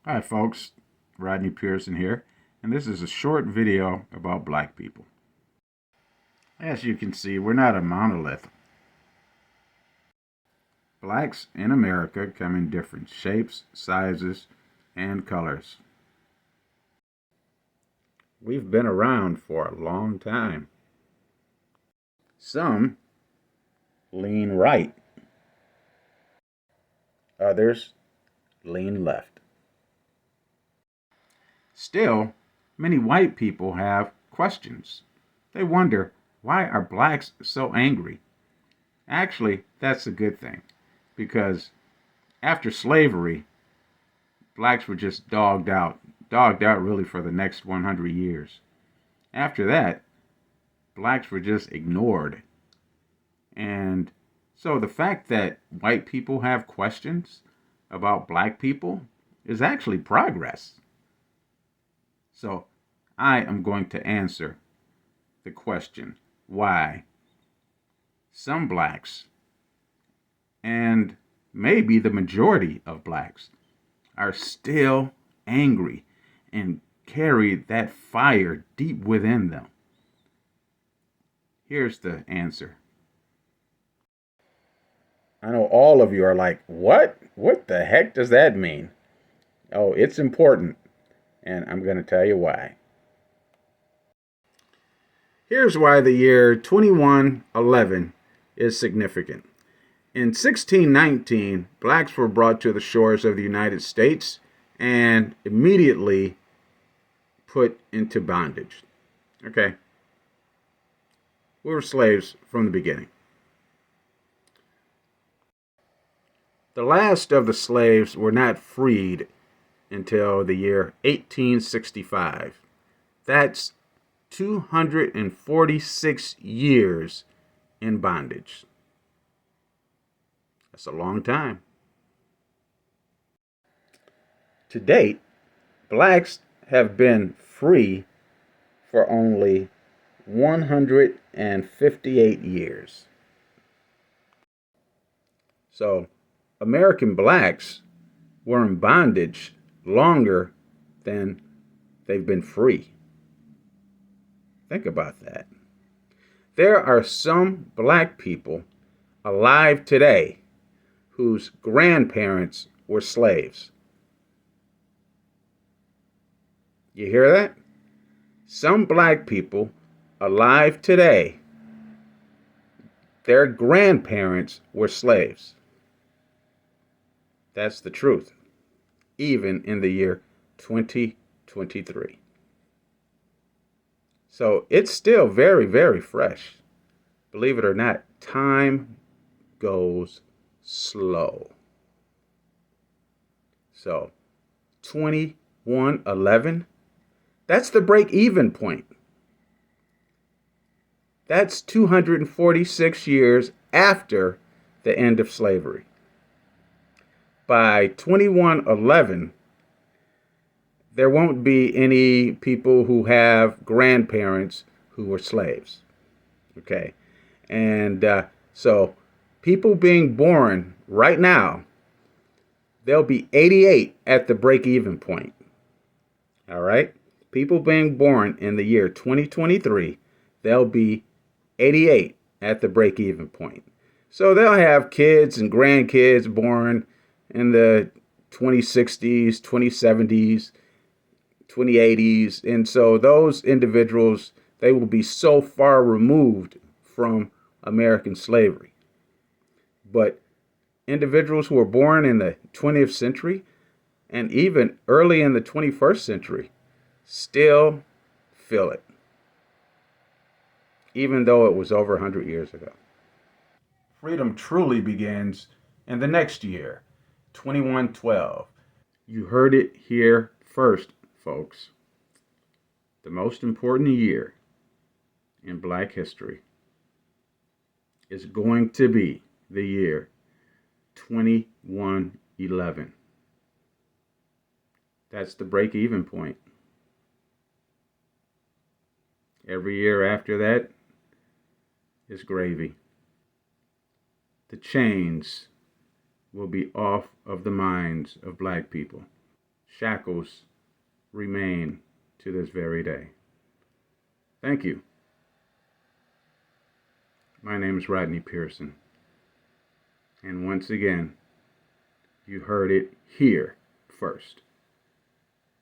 Hi folks, Rodney Pearson here, and this is a short video about black people. As you can see, we're not a monolith. Blacks in America come in different shapes, sizes, and colors. We've been around for a long time. Some lean right, others lean left. Still, many white people have questions. They wonder, why are blacks so angry? Actually, that's a good thing, because after slavery, blacks were just dogged out really for the next 100 years. After that, blacks were just ignored. And so the fact that white people have questions about black people is actually progress. So I am going to answer the question why some blacks, and maybe the majority of blacks, are still angry and carry that fire deep within them. Here's the answer. I know all of you are like, what? What the heck does that mean? Oh, it's important, and I'm going to tell you why. Here's why the year 2111 is significant. In 1619, blacks were brought to the shores of the United States and immediately put into bondage. Okay? We were slaves from the beginning. The last of the slaves were not freed until the year 1865. That's 246 years in bondage. That's a long time. To date, blacks have been free for only 158 years. So, American blacks were in bondage longer than they've been free. Think about that. There are some black people alive today whose grandparents were slaves. You hear that? Some black people alive today, their grandparents were slaves. That's the truth, even in the year 2023. So it's still very, very fresh. Believe it or not, time goes slow. So 2111, that's the break even point. That's 246 years after the end of slavery. By 2111, there won't be any people who have grandparents who were slaves. Okay. And so people being born right now, they'll be 88 at the break even point. All right. People being born in the year 2023, they'll be 88 at the break even point. So they'll have kids and grandkids born in the 2060s, 2070s, 2080s. And so those individuals, they will be so far removed from American slavery. But individuals who were born in the 20th century and even early in the 21st century still feel it, even though it was over 100 years ago. Freedom truly begins in the next year, 2112. You heard it here first, folks. The most important year in Black history is going to be the year 2111. That's the break even point. Every year after that is gravy. The chains will be off of the minds of black people. shackles remain to this very day. Thank you. My name is Rodney Pearson. And once again, you heard it here first.